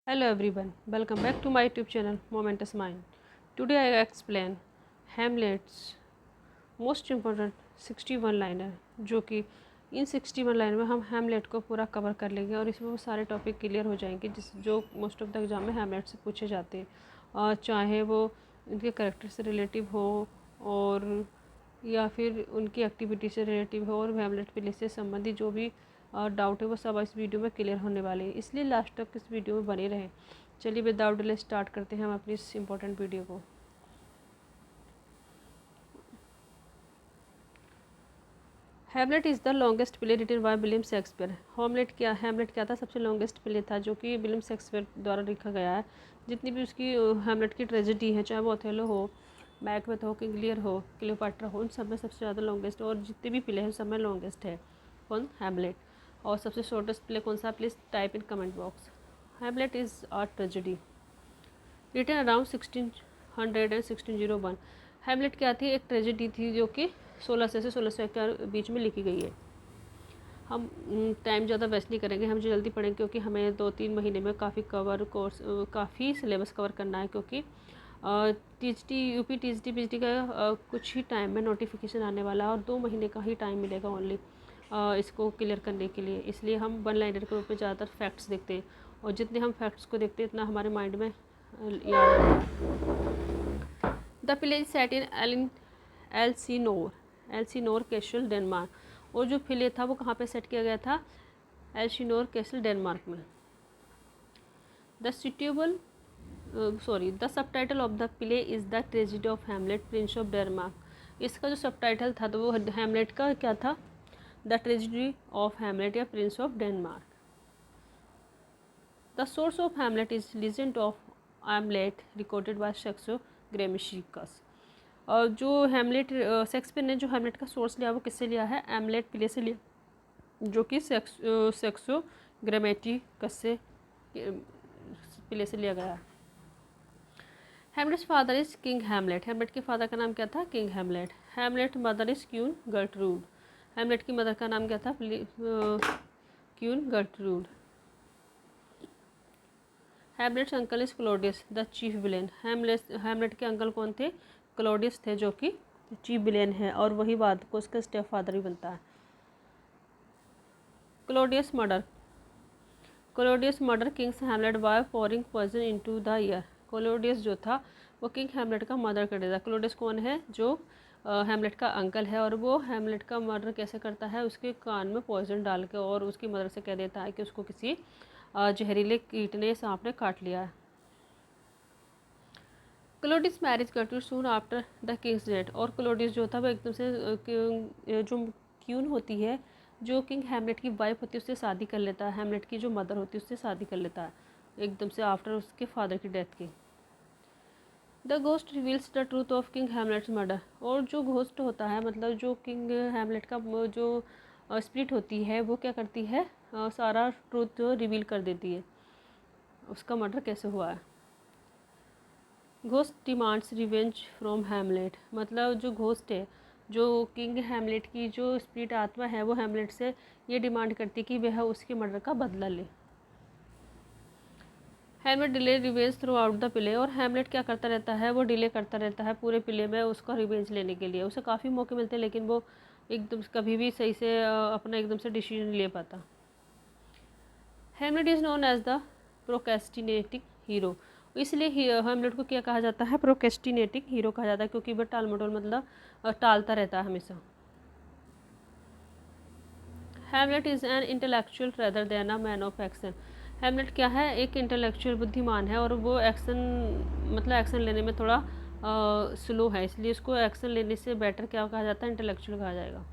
Hello everyone, welcome back to my YouTube channel Momentous Mind. Today I explain Hamlet's most important 61 liner, जो कि इन 61 line में हम Hamlet को पूरा cover कर लेंगे और इसमें वो सारे टॉपिक क्लियर हो जाएंगे जिस जो मोस्ट ऑफ द एग्जाम में हैमलेट से पूछे जाते हैं, और चाहे वो उनके करेक्टर से रिलेटिव हो और या फिर उनकी एक्टिविटी से रिलेटिव हो और हैमलेट प्ले से संबंधित जो भी डाउट है वो सब इस वीडियो में क्लियर होने वाले हैं, इसलिए लास्ट तक इस वीडियो में बने रहें। चलिए विदाउट डिले स्टार्ट करते हैं हम अपनी इस इम्पोर्टेंट वीडियो को। Hamlet is the longest play written by William Shakespeare. Hamlet क्या था? सबसे लॉन्गेस्ट प्ले था जो कि विलियम शेक्सपियर द्वारा लिखा गया है। जितनी भी उसकी हैमलेट की ट्रेजेडी है, चाहे वो ओथेलो हो, मैकबेथ हो, किंग लियर हो, क्लियोपाट्रा हो, उन सब में सबसे ज़्यादा लॉन्गेस्ट, और जितने भी प्ले हैं सब में लॉन्गेस्ट है कौन? हैमलेट। और सबसे शॉर्टेस्ट प्ले कौन सा? Please type in comment box. Hamlet is a tragedy written around 1600 and 1601। Hamlet क्या थी? एक ट्रेजेडी थी जो कि 1600 से 1601 के बीच में लिखी गई है। हम टाइम ज़्यादा वेस्ट नहीं करेंगे, हम जल्दी पढ़ेंगे क्योंकि हमें 2-3 महीने में काफ़ी सिलेबस कवर करना है, क्योंकि टीजीटी यूपी टीजीटी पीजीटी का कुछ ही टाइम में नोटिफिकेशन आने वाला है और 2 महीने का ही टाइम मिलेगा ओनली इसको क्लियर करने के लिए। इसलिए हम वन लाइनर के रूप में ज़्यादातर फैक्ट्स देखते हैं, और जितने हम फैक्ट्स को देखते हैं इतना हमारे माइंड में याद रहता है। The play set in Elsinore castle Denmark. और जो प्ले था वो कहाँ पे सेट किया गया था? एल्सिनोर कैसल डेनमार्क में। The subtitle of the play is the tragedy of Hamlet Prince of Denmark. इसका जो सबटाइटल था तो वो हैमलेट का क्या था? द ट्रेजेडी ऑफ हैमलेट या prince of Denmark. The source of Hamlet is legend of Hamlet recorded by Shakespeare Grammaticus. और जो हैमलेट शेक्सपियर ने जो हैमलेट का सोर्स लिया वो किससे लिया है? हैमलेट प्ले से लिया, जो कि शेक्सपियर ग्रामेटिकस से प्ले से लिया गया है। Hamlet's father is king Hamlet. Hamlet के फादर का नाम क्या था? King Hamlet. Hamlet mother is queen Gertrude. Hamlet की मदर का नाम क्या था? Queen Gertrude. Hamlet's uncle is Claudius the chief villain. Hamlet के अंकल कौन थे? क्लॉडियस थे, जो कि चीफ विलेन है, और वही बाद को उसका स्टेप फादर भी बनता है। Claudius murder kings Hamlet by pouring poison into the ear. Claudius जो था वो किंग हैमलेट का मर्डर कर देता है। क्लॉडियस कौन है? जो हैमलेट का अंकल है, और वो हैमलेट का मर्डर कैसे करता है? उसके कान में पॉइजन डाल के, और उसकी मदर से कह देता है कि उसको किसी जहरीले कीट ने, सांप ने काट लिया है। Claudius marriage Gertrude soon after the king's death. और क्लोडिस जो था वो एकदम से जो क्यून होती है, जो किंग हैमलेट की वाइफ होती है, उससे शादी कर लेता है। हैमलेट की जो मदर होती है उससे शादी कर लेता है एकदम से आफ्टर उसके फादर की डेथ की। The ghost reveals the truth of king Hamlet's murder. और जो घोस्ट होता है, मतलब जो किंग हैमलेट का जो स्पिरिट होती है, वो क्या करती है? सारा ट्रूथ रिवील कर देती है, उसका मर्डर कैसे हुआ है। Ghost demands revenge from Hamlet. मतलब जो घोस्ट है, जो किंग हैमलेट की जो स्पिरिट आत्मा है, वो हैमलेट से ये डिमांड करती कि वह उसके मर्डर का बदला ले। Hamlet delay revenge through out the play. और हैमलेट क्या करता रहता है? वो डिले करता रहता है पूरे प्ले में उसका रिवेंज लेने के लिए। उसे काफ़ी मौके मिलते हैं, लेकिन वो एकदम कभी भी सही से अपना एकदम से डिसीजन नहीं ले पाता। Hamlet is known as the procrastinating hero. इसलिए हैमलेट को क्या कहा जाता है? प्रोकेस्टिनेटिंग हीरो कहा जाता है, क्योंकि वह टाल मटोल मतलब टालता रहता है हमेशा। Hamlet is an intellectual rather than a man of action. Hamlet क्या है? एक इंटेलेक्चुअल बुद्धिमान है, और वो एक्शन लेने में थोड़ा स्लो है, इसलिए उसको एक्शन लेने से बेटर क्या कहा जाता है? इंटेलेक्चुअल कहा जाएगा।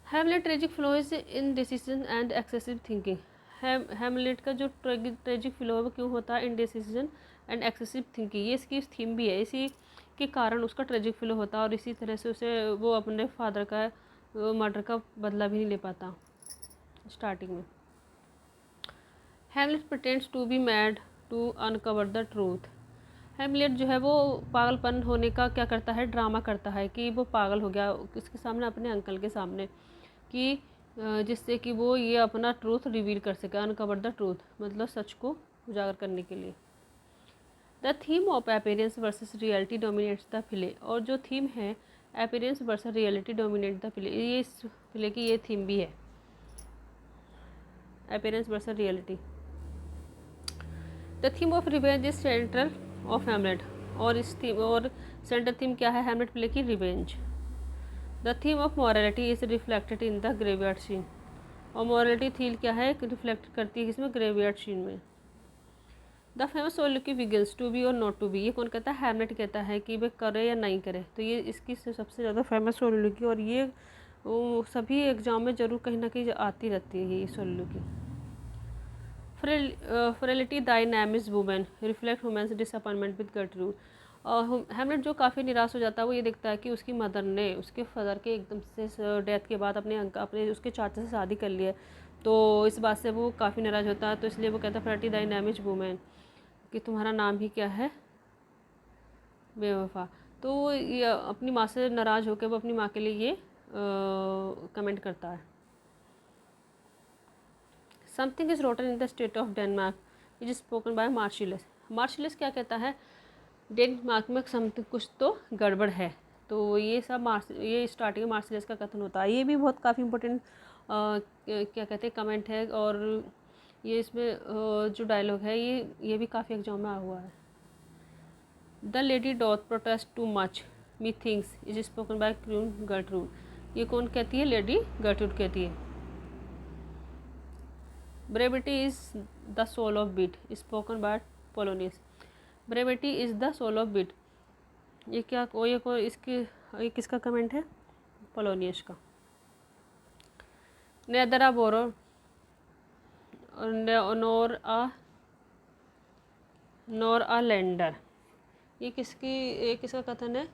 Hamlet tragic flaw is indecision and excessive thinking. Hamlet का जो ट्रेजिक फ्लो है वो क्यों होता है? Indecision and excessive thinking. ये इसकी थीम भी है, इसी के कारण उसका ट्रेजिक फ्लो होता है, और इसी तरह से उसे वो अपने फादर का मर्डर का बदला भी नहीं ले पाता स्टार्टिंग में। Hamlet pretends to be mad to uncover the truth. Hamlet जो है वो पागलपन होने का क्या करता है? ड्रामा करता है कि वो पागल हो गया इसके सामने, अपने अंकल के सामने, कि जिससे कि वो ये अपना ट्रूथ रिवील कर सके, अनकवर द ट्रूथ, मतलब सच को उजागर करने के लिए। The theme of appearance versus reality dominates the play, और जो थीम है appearance versus reality dominate the play, ये इस प्ले की ये थीम भी है, appearance versus reality. The theme of revenge is central of Hamlet, और इस थीम और सेंट्रल थीम क्या है हैमलेट प्ले की? Revenge. The theme of morality is reflected in the graveyard scene, और मॉरलिटी थीम क्या है? रिफ्लेक्ट करती है किसमें? ग्रेवयार्ड सीन में। The famous soliloquy begins to be और नॉट टू बी, ये कौन कहता है? हैमलेट कहता है कि वे करे या नहीं करे। तो ये इसकी सबसे ज़्यादा फेमस सोलिलोक्वी, और ये सभी एग्जाम में जरूर कहीं ना कहीं आती रहती है ये soliloquy. Frailty thy name is women reflect women's disappointment with Gertrude, और हैमलेट जो काफ़ी निराश हो जाता है वो ये देखता है कि उसकी मदर ने उसके फादर के एकदम से डेथ के बाद अपने उसके चाचा से शादी कर ली है, तो इस बात से वो काफ़ी नाराज़ होता है। तो इसलिए वो कहता है frailty thy name is women, कि तुम्हारा नाम ही क्या है? बेवफा। तो ये अपनी माँ से नाराज़ होकर वो अपनी माँ के लिए ये कमेंट करता है। Something is rotten in the state of Denmark is spoken bye Martius. Martius क्या कहता है? डेनमार्क में समथिंग, कुछ तो गड़बड़ है। तो ये सब ये स्टार्टिंग में मार्शियस का कथन होता है। ये भी बहुत काफ़ी इंपॉर्टेंट क्या कहते हैं कमेंट है, और ये इसमें जो डायलॉग है ये भी काफ़ी एग्जाम में आया हुआ है। The lady doth protest too much methinks is spoken by queen Gertrude, ये कौन कहती है? लेडी गर्ट्रूड कहती है। Brevity is the soul of wit spoken by Polonius, brevity is the soul of wit, ये क्या ये किसका कमेंट है? पोलोनियस का। Nether a borrow NOR a lender, ये किसका कथन है?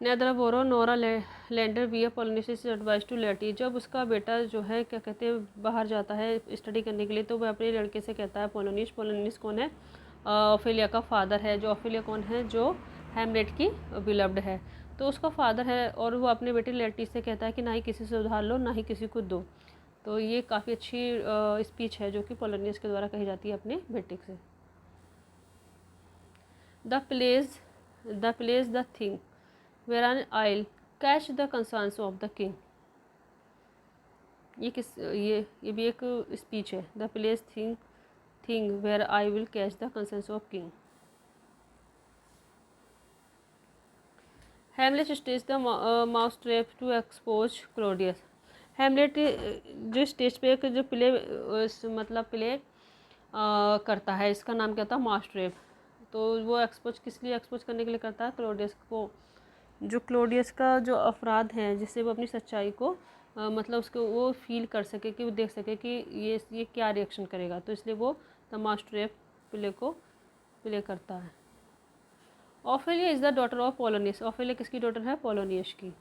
Neither borrower nor a lender be Polonius advice to Laertes, जब उसका बेटा जो है क्या कहते हैं बाहर जाता है स्टडी करने के लिए, तो वह अपने लड़के से कहता है पोलोनियस। पोलोनियस कौन है? ओफेलिया का फादर है। जो ओफेलिया कौन है? जो हैमलेट की बिलव्ड है, तो उसका फादर है। और वो अपने बेटे लेटी से कहता है कि ना ही किसी से उधार लो ना ही किसी को दो। तो ये काफ़ी अच्छी स्पीच है जो कि पोलोनियस के द्वारा कही जाती है अपने बेटे से। The place the thing wherein I'll catch the concerns of the king, ये भी एक स्पीच है। The play's thing where I will catch the concerns of king. Hamlet stage the mousetrap to expose Claudius, Hamlet जो stage पे एक जो play मतलब play करता है, इसका नाम क्या था? Mouse trap. तो वो एक्सपोज किस लिए एक्सपोज करने के लिए करता है? क्लोडियस को, जो क्लोडियस का जो अपराध है, जिससे वो अपनी सच्चाई को मतलब उसको वो फील कर सके, कि वो देख सके कि ये क्या रिएक्शन करेगा। तो इसलिए वो द मास्ट्रेप प्ले को प्ले करता है। Ophelia is the daughter of Polonius, Ophelia किसकी डॉटर है? पोलोनियस की।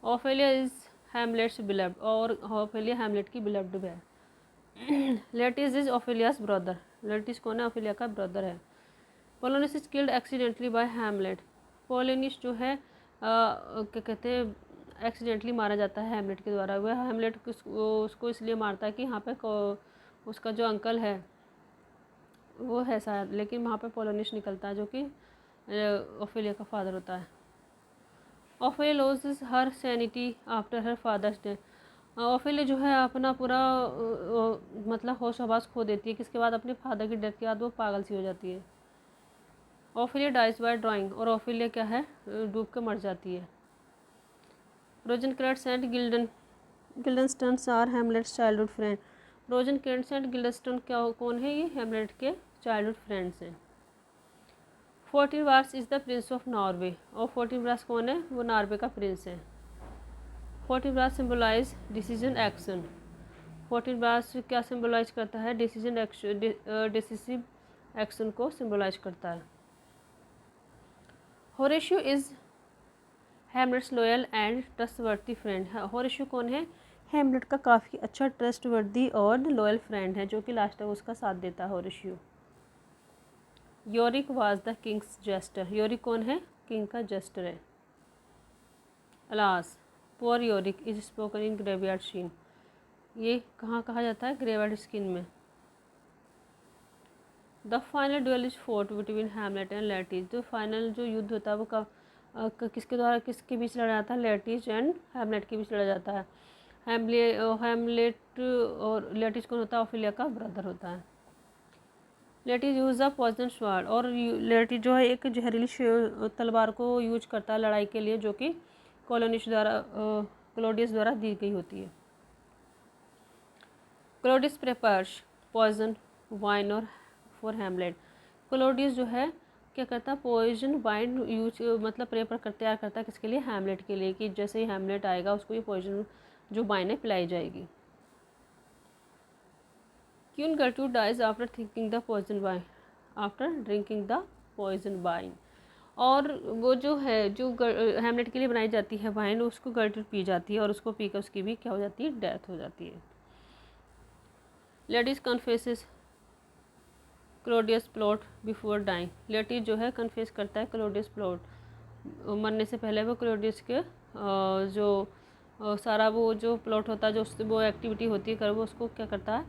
ओफेलिया इज़ हैमलेट्स बिलव्ड, और ओफेलिया हैमलेट की बिलव्ड है। Laertes is Ophelia's brother, Laertes कौन है? ओफेलिया का ब्रदर है। Polonius is killed accidentally by Hamlet, Polonius जो है क्या कहते हैं एक्सीडेंटली मारा जाता है हैमलेट के द्वारा। वह हैमलेट उसको इसलिए मारता है कि यहाँ पे उसका जो अंकल है वो है शायद, लेकिन वहाँ पे पोलोनियस निकलता है जो कि ओफेलिया का फादर होता है। Ophelia loses her sanity after her father's death, Ophelia जो है अपना पूरा मतलब होश हवास खो देती है, किसके बाद? अपने फादर की डेथ के बाद वो पागल सी हो जाती है। ओफेलिया डाइज बाय ड्राइंग, और ओफेलिया क्या है? डूब के मर जाती है। Rosencrantz and Guildenstern are Hamlet's childhood friend, Rosencrantz and Guildenstern क्या कौन है? ये हैमलेट के चाइल्डहुड फ्रेंड्स हैं। Fortinbras is the prince of Norway, और फोर्टिनब्रास कौन है? वो नॉर्वे का प्रिंस है। Fortinbras symbolise decision action, Fortinbras क्या सिम्बलाइज करता है? डिसीजन एक्शन, डिसिसिव एक्शन को सिम्बलाइज करता है। Horatio is Hamlet's loyal and trustworthy friend, Horatio कौन है? हैमलेट का काफ़ी अच्छा ट्रस्टवर्दी और लॉयल फ्रेंड है, जो कि लास्ट तक उसका साथ देता है Horatio. Yorick was the king's jester. Yorick कौन है? किंग का जेस्टर है। Alas poor Yorick is spoken in graveyard scene. ये कहाँ कहा जाता है? ग्रेवयार्ड सीन में। The final duel is fought between Hamlet and Laertes. जो फाइनल जो युद्ध होता है वो किसके द्वारा, किसके बीच लड़ा जाता है? लेटिस एंड हैमलेट के बीच लड़ा जाता है। हैमलेट और लेटिस कौन होता है? ओफेलिया का ब्रदर होता है। Laertes use a poison sword, और लेटिस जो है एक जहरीली तलवार को यूज करता है लड़ाई के लिए, जो कि क्लोडियस द्वारा दी गई होती है। क्लोडियस प्रेपर्स पॉइजन वाइन और फॉर हैमलेट। क्लोडियस जो है क्या करता है? पॉइजन वाइन यूज मतलब तैयार करता है किसके लिए? हैमलेट के लिए, कि जैसे ही हैमलेट आएगा उसको ये पॉइजन जो वाइन है पिलाई जाएगी। Queen Gertrude dies after thinking the poison wine, after drinking the poison wine. और वो जो है जो हैमलेट के लिए बनाई जाती है वाइन, उसको गर्ट्रूड पी जाती है और उसको पीकर उसकी भी क्या हो जाती है? डेथ हो जाती है। Laertes confesses Claudius plot before dying. Laertes जो है कन्फेस करता है क्लोडियस प्लॉट, मरने से पहले वो क्लोडियस के जो सारा वो जो प्लॉट होता है, जो वो एक्टिविटी होती है कर, वो उसको क्या करता है?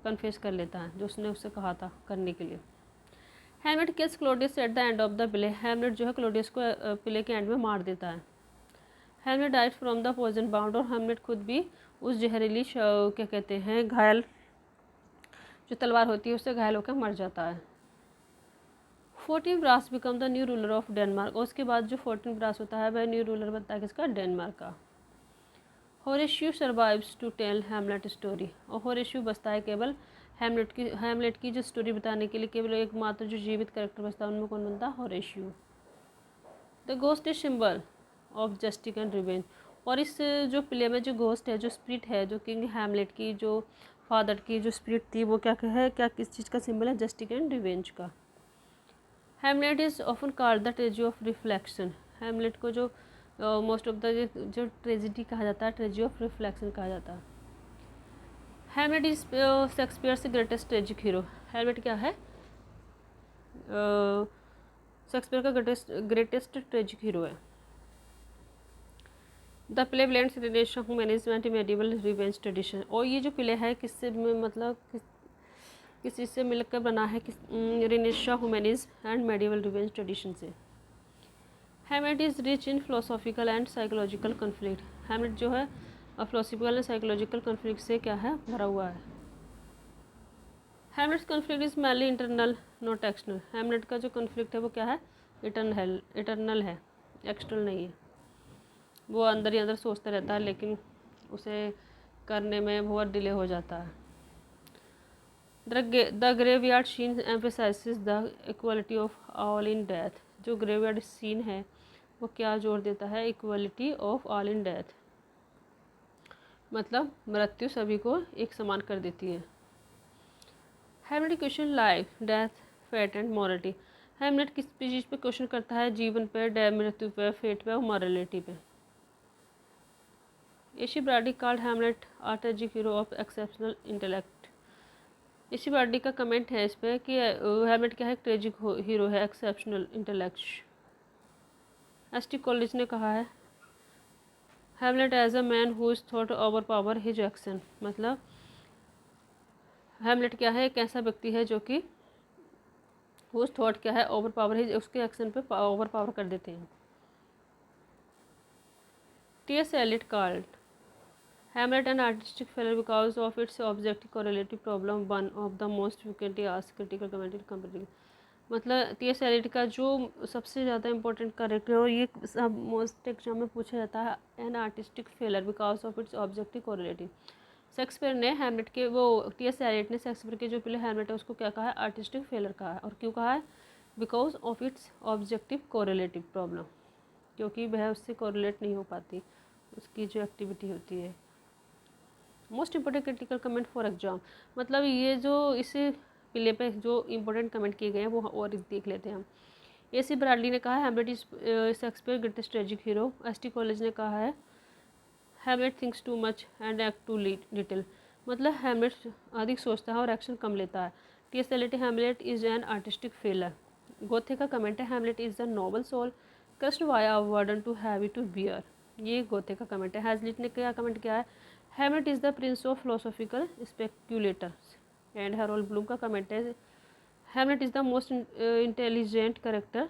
कन्फेस कर लेता है, जो उसने उससे कहा था करने के लिए। Hamlet kills Claudius at the end of the play. Hamlet जो है क्लोडियस को प्ले के एंड में मार देता है। Hamlet died from the poison wound, और हैमलेट खुद भी उस जहरीली क्या कहते हैं घायल जो तलवार होती है उससे घायल होकर मर जाता है। 14 Bras become the new ruler of Denmark, और उसके बाद जो 14 ब्रास होता है वह न्यू रूलर बनता है किसका? डेनमार्क का। Horatio survives to tell Hamlet story, और होरेशियो बचता है केवल हैमलेट की जो स्टोरी बताने के लिए, केवल एकमात्र जो जीवित कैरेक्टर बचता है उनमें कौन बनता है? Horatio. The ghost is symbol of justice and revenge, और इस जो प्ले में जो गोस्ट है, जो स्पिरिट है, जो किंग हैमलेट की जो फादर की जो स्पिरिट थी, वो क्या है? क्या किस चीज़ का सिंबल है? जस्टिस एंड रिवेंज का। Hamlet is often called the tragedy of reflection. Hamlet को जो मोस्ट ऑफ द जो ट्रेजेडी कहा जाता है, ट्रेजेडी ऑफ रिफ्लेक्शन कहा जाता है। हैमलेट इज शेक्सपियर से ग्रेटेस्ट ट्रेजिक हीरो। हैमलेट क्या है? शेक्सपियर का ग्रेटेस्ट ट्रेजिक हीरो है। The play blends relation management medieval revenge tradition, और ये जो प्ले है किससे मतलब किस चीज़ से मिलकर बना है? रिनेशा ह्यूमैनिज एंड मेडिवल रिवेंज ट्रेडिशन से। Hamlet is rich in philosophical and psychological conflict. Hamlet जो है फिलोसॉफिकल एंड साइकोलॉजिकल कन्फ्लिक्ट से क्या है? भरा हुआ है। Hamlet's conflict is mainly internal not external. Hamlet का जो कन्फ्लिक्ट है वो क्या है? इटरनल है, एक्सटर्नल नहीं है। वो अंदर ही अंदर सोचता रहता है, लेकिन उसे करने में बहुत डिले हो जाता है। The graveyard scene emphasises the equality of all in death. जो ग्रेवयार्ड सीन है वो क्या जोड़ देता है? Equality of all in death, मतलब मृत्यु सभी को एक समान कर देती है। Hamlet question life, death, fate and morality. Hamlet किस चीज़ पे क्वेश्चन करता है? जीवन पे, मृत्यु पे, फेट पे और मॉरलिटी पे। A C Bradley called Hamlet a tragic hero of exceptional intellect. A C Bradley का कमेंट है इस पर कि हैमलेट क्या है? ट्रेजिक हीरो है, एक्सेप्शनल इंटेलेक्ट। एस.टी. कॉलेज ने कहा है Hamlet as a man who is thought over power his action, मतलब हैमलेट क्या है? एक ऐसा व्यक्ति है जो कि हुज थॉट क्या है? ओवर पावर हिज, उसके एक्शन पे ओवर पावर कर देते हैं। T S. Eliot called Hamlet an artistic failure because of its objective correlative problem, one of the most frequently asked critical commented competitive. मतलब टी.एस. एलियट का जो सबसे ज़्यादा इंपॉर्टेंट करेक्टर है, और ये सब मोस्ट एग्जाम में पूछा जाता है, N artistic failure because of its objective correlative. Shakespeare ने हैमलेट के वो टी.एस. एलियट ने शेक्सपियर के जो प्ले हैमलेट है उसको क्या कहा है? आर्टिस्टिक फेलर कहा है। और क्यों कहा है? Because of its objective correlative problem, क्योंकि वह उससे कोरिलेट नहीं हो पाती, उसकी जो एक्टिविटी होती है। Most important critical comment for exam, मतलब ये जो इस प्ले पे जो इंपॉर्टेंट कमेंट किए गए हैं वो और देख लेते हैं हम। ए.सी. ब्राडली ने कहा है Hamlet is Shakespeare greatest tragic hero. S T. Coleridge ने कहा है Hamlet thinks too much and act too little, मतलब हैमलेट अधिक सोचता है और एक्शन कम लेता है। T S. Eliot Hamlet is an artistic failure. Goethe का कमेंट है, Hamlet is the noble soul crushed by a burden too heavy to bear. ये गोथे का कमेंट है। हैजलिट ने क्या कमेंट किया है, Hamlet is the prince of philosophical speculators. And Harold Bloom का कमेंट है, Hamlet is the most intelligent character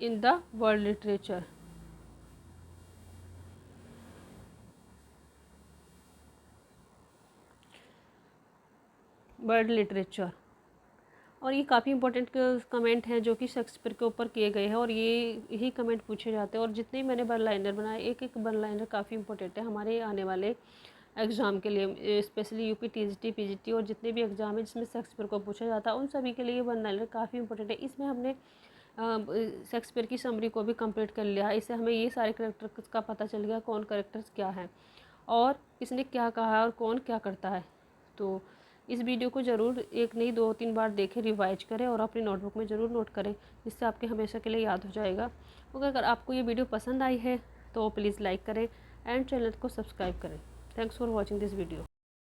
in the world literature. World literature. और ये काफ़ी इंपॉर्टेंट कमेंट हैं जो कि शेक्सपियर के ऊपर किए गए हैं, और ये यही कमेंट पूछे जाते हैं। और जितने मैंने वन लाइनर बनाए, एक एक वन लाइनर काफ़ी इंपॉर्टेंट है हमारे आने वाले एग्ज़ाम के लिए, स्पेशली यूपी टीजीटी पीजीटी और जितने भी एग्ज़ाम है जिसमें शेक्सपियर को पूछा जाता है उन सभी के लिए वन लाइनर काफ़ी इंपॉर्टेंट है। इसमें हमने शेक्सपियर की समरी को भी कंप्लीट कर लिया है। इससे हमें ये सारे करेक्टर्स का पता चल गया, कौन करेक्टर्स क्या हैं और किसने क्या कहा है और कौन क्या करता है। तो इस वीडियो को ज़रूर एक नहीं 2-3 बार देखें, रिवाइज करें और अपनी नोटबुक में ज़रूर नोट करें, जिससे आपके हमेशा के लिए याद हो जाएगा। अगर आपको ये वीडियो पसंद आई है तो प्लीज़ लाइक करें एंड चैनल को सब्सक्राइब करें। Thanks for watching this video.